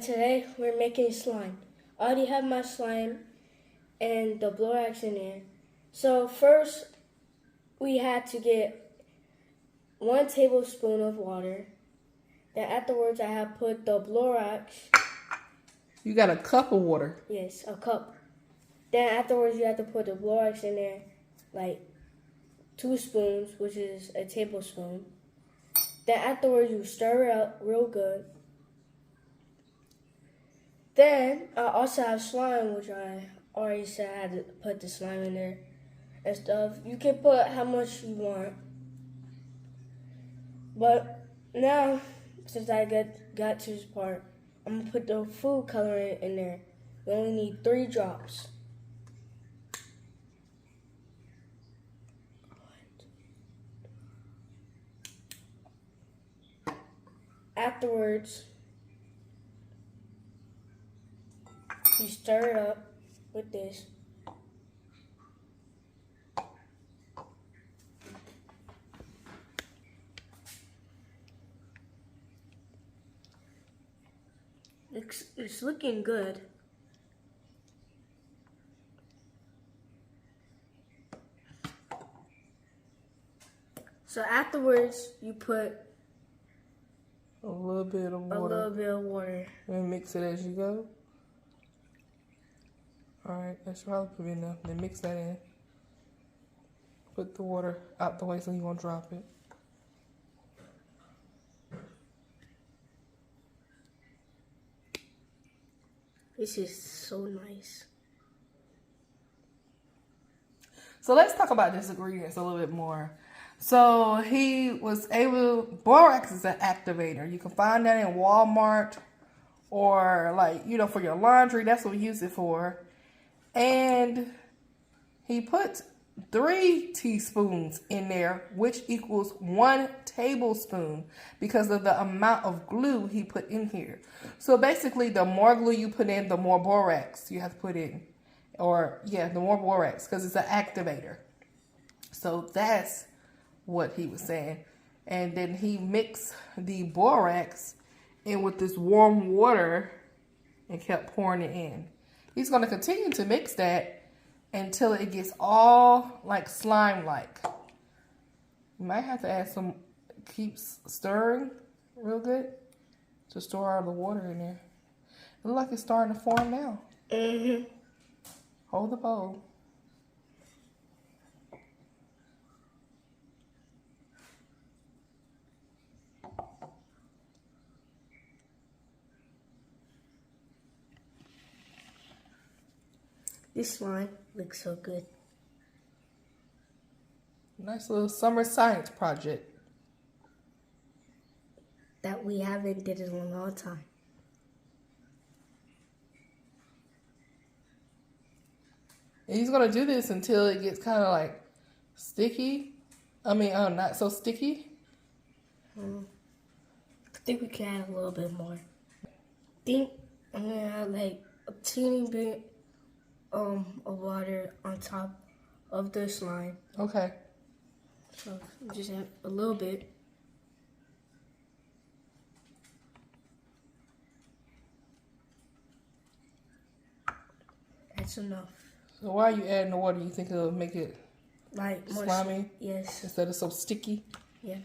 today we're making slime. I already have my slime and the borax in there. So first we had to get 1 tablespoon of water. Then afterwards I have put the borax. You got a cup of water? Yes, a cup. Then afterwards you have to put the borax in there, like 2 spoons, which is a tablespoon. Then afterwards you stir it up real good. Then I also have slime, which I already said I had to put the slime in there and stuff. You can put how much you want. But now, since I got to this part, I'm going to put the food coloring in there. We only need 3 drops. Afterwards, you stir it up with this. It's looking good. So afterwards, you put a little bit of water. A little bit of water. And mix it as you go. Alright, that's probably enough. Then mix that in. Put the water out the way so you won't drop it. This is so nice. So let's talk about this ingredients a little bit more. So he was able, borax is an activator. You can find that in Walmart or like, you know, for your laundry. That's what we use it for. And he put 3 teaspoons in there, which equals 1 tablespoon because of the amount of glue he put in here. So basically, the more glue you put in, the more borax you have to put in. Or, yeah, the more borax because it's an activator. So that's what he was saying. And then he mixed the borax in with this warm water and kept pouring it in. He's going to continue to mix that until it gets all like slime-like. You might have to add some, keep stirring real good to store all the water in there. It looks like it's starting to form now. Mm-hmm. Hold the bowl. This slime looks so good. Nice little summer science project that we haven't did in a long time. And he's gonna do this until it gets kind of like sticky. I mean, not so sticky. I think we can add a little bit more. I think I'm gonna add like a teeny bit of water on top of the slime. Okay. So just add a little bit. That's enough. So why are you adding the water? You think it'll make it like more slimy? Yes. Instead of so sticky? Yeah.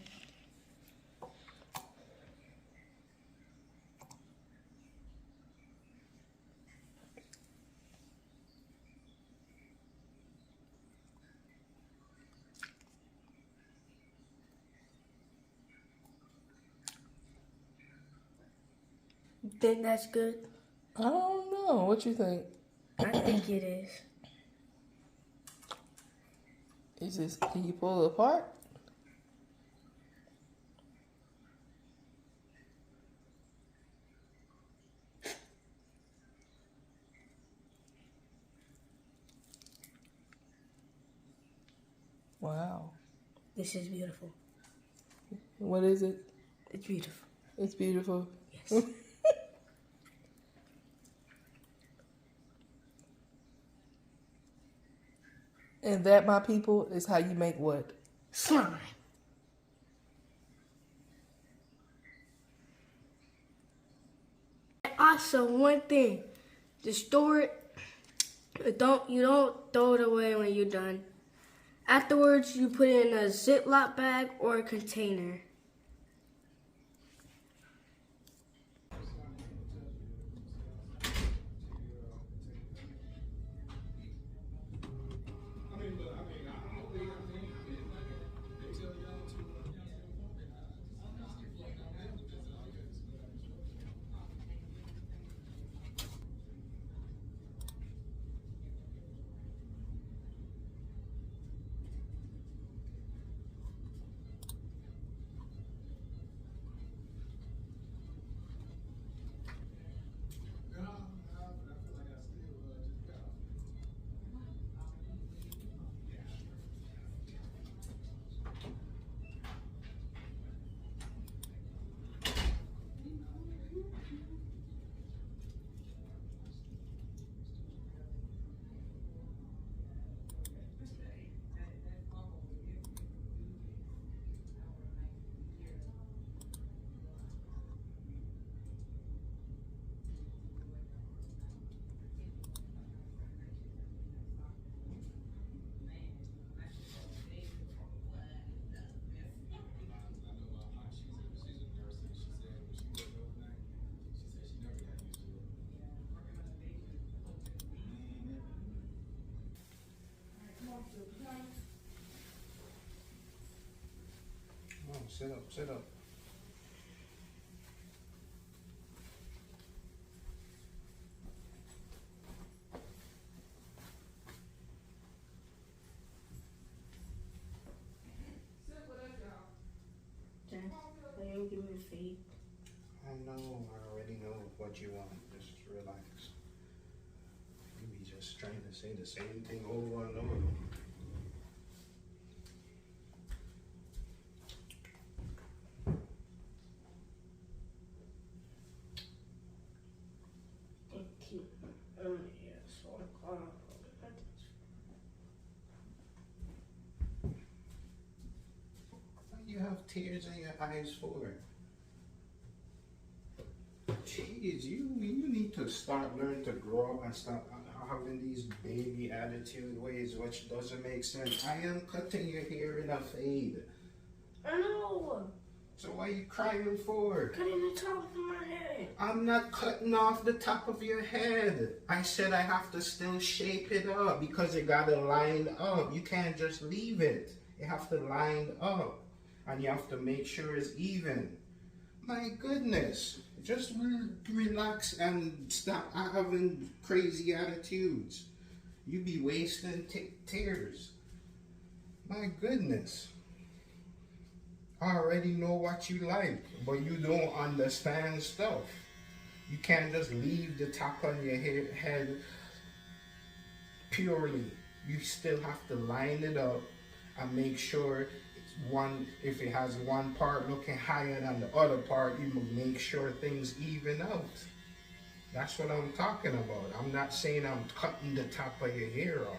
You think that's good? I don't know. What you think? I think it is. Is this, can you pull it apart? Wow. This is beautiful. What is it? It's beautiful. It's beautiful. Yes. And that, my people, is how you make what? Slime. Also, one thing, just store it. You don't throw it away when you're done. Afterwards, you put it in a Ziploc bag or a container. Oh, sit up, sit up. Don't give me a fade. I know, I already know what you want. Just relax. You be just trying to say the same thing over and over. Thank you. Yes, What you have tears in your eyes for? Jeez, you need to start learning to grow up and stop having these baby attitude ways, which doesn't make sense. I am cutting your hair in a fade. I know. So why are you crying for? Cutting the top of my head. I'm not cutting off the top of your head. I said I have to still shape it up because it gotta line up. You can't just leave it. You have to line up. And you have to make sure it's even. My goodness. Just relax and stop having crazy attitudes. You be wasting tears. My goodness. I already know what you like, but you don't understand stuff. You can't just leave the top on your head purely. You still have to line it up and make sure if it has one part looking higher than the other part, you make sure things even out. That's what I'm talking about. I'm not saying I'm cutting the top of your hair off.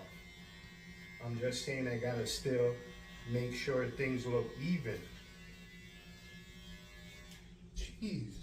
I'm just saying I gotta still make sure things look even. Jeez.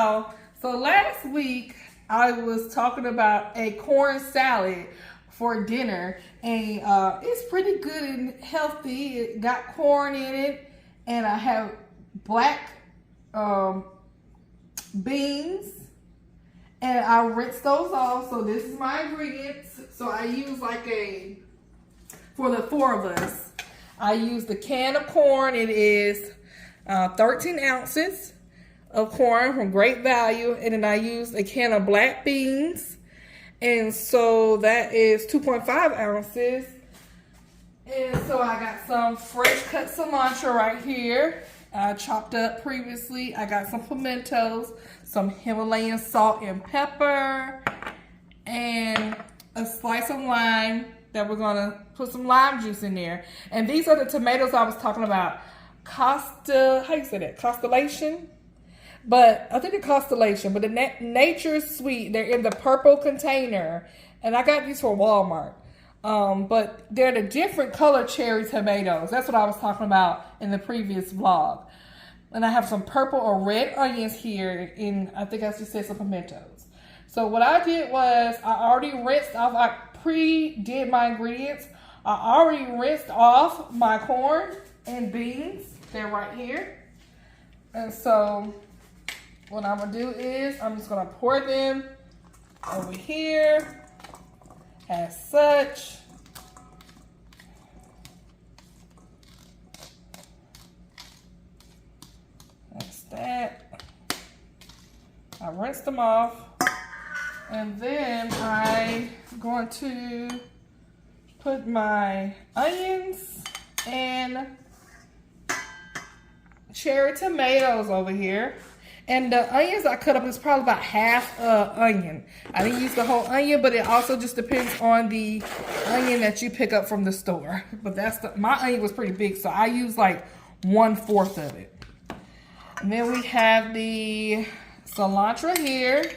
y'all. So last week I was talking about a corn salad for dinner, and it's pretty good and healthy. It got corn in it, and I have black beans, and I rinse those off. So this is my ingredients. So I use for the 4 of us, I use the can of corn. It is 13 ounces of corn from Great Value, and then I used a can of black beans, and so that is 2.5 ounces. And so I got some fresh cut cilantro right here, chopped up previously. I got some pimentos, some Himalayan salt and pepper, and a slice of lime that we're gonna put some lime juice in there. And these are the tomatoes I was talking about. Constellation? But I think they're Constellation, but the Nature's Sweet, they're in the purple container. And I got these for Walmart. But they're the different color cherry tomatoes. That's what I was talking about in the previous vlog. And I have some purple or red onions here, and I think I just said some pimentos. So what I did was I already rinsed off, I pre-did my ingredients. I already rinsed off my corn and beans. They're right here. And so what I'm gonna do is I'm just gonna pour them over here as such. That's that. I rinsed them off, and then I'm going to put my onions and cherry tomatoes over here. And the onions I cut up is probably about half onion. I didn't use the whole onion, but it also just depends on the onion that you pick up from the store. But my onion was pretty big, so I used like 1/4 of it. And then we have the cilantro here.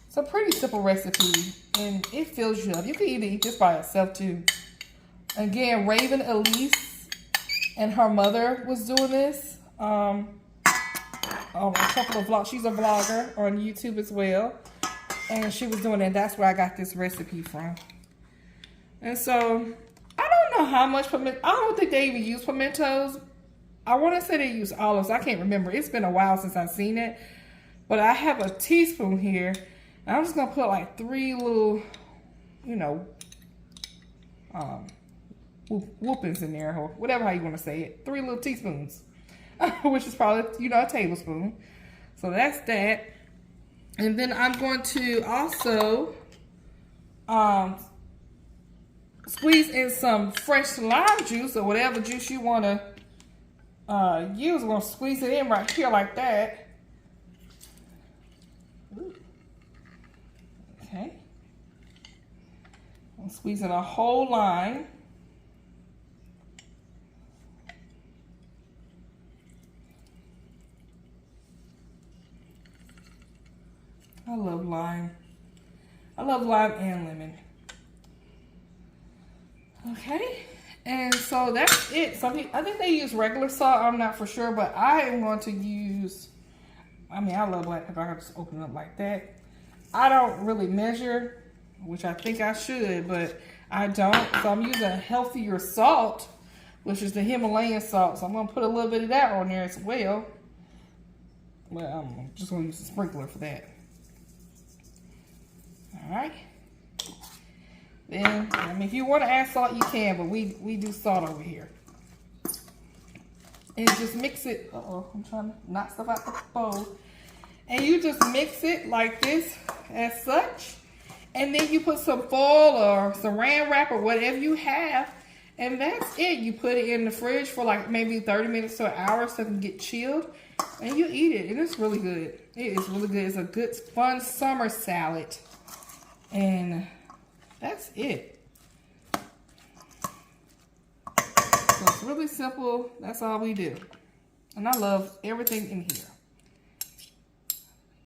It's a pretty simple recipe, and it fills you up. You can either eat this by itself too. Again, Raven Elise and her mother was doing this. A couple of vlogs. She's a vlogger on YouTube as well, and she was doing it. That's where I got this recipe from. And so I don't know how much pimento. I don't think they even use pimentos. I want to say they use olives. I can't remember. It's been a while since I've seen it, but I have a teaspoon here. And I'm just gonna put like 3 little, whoopings in there, or whatever how you want to say it. 3 little teaspoons. Which is probably, a tablespoon. So that's that. And then I'm going to also squeeze in some fresh lime juice, or whatever juice you want to use. I'm going to squeeze it in right here like that. Ooh. Okay. I'm squeezing a whole lime. I love lime. I love lime and lemon. Okay, and so that's it. I think they use regular salt. I'm not for sure, but I am going to use, I love black pepper. I can just open it up like that. I don't really measure, which I think I should, but I don't. So I'm using a healthier salt, which is the Himalayan salt. So I'm going to put a little bit of that on there as well. But I'm just going to use a sprinkler for that. All right. Then, if you want to add salt, you can, but we do salt over here. And just mix it. I'm trying to knock stuff out the bowl. And you just mix it like this, as such. And then you put some foil or saran wrap or whatever you have. And that's it. You put it in the fridge for like maybe 30 minutes to an hour so it can get chilled. And you eat it. And it's really good. It is really good. It's a good, fun summer salad. And that's it. So it's really simple. That's all we do. And I love everything in here.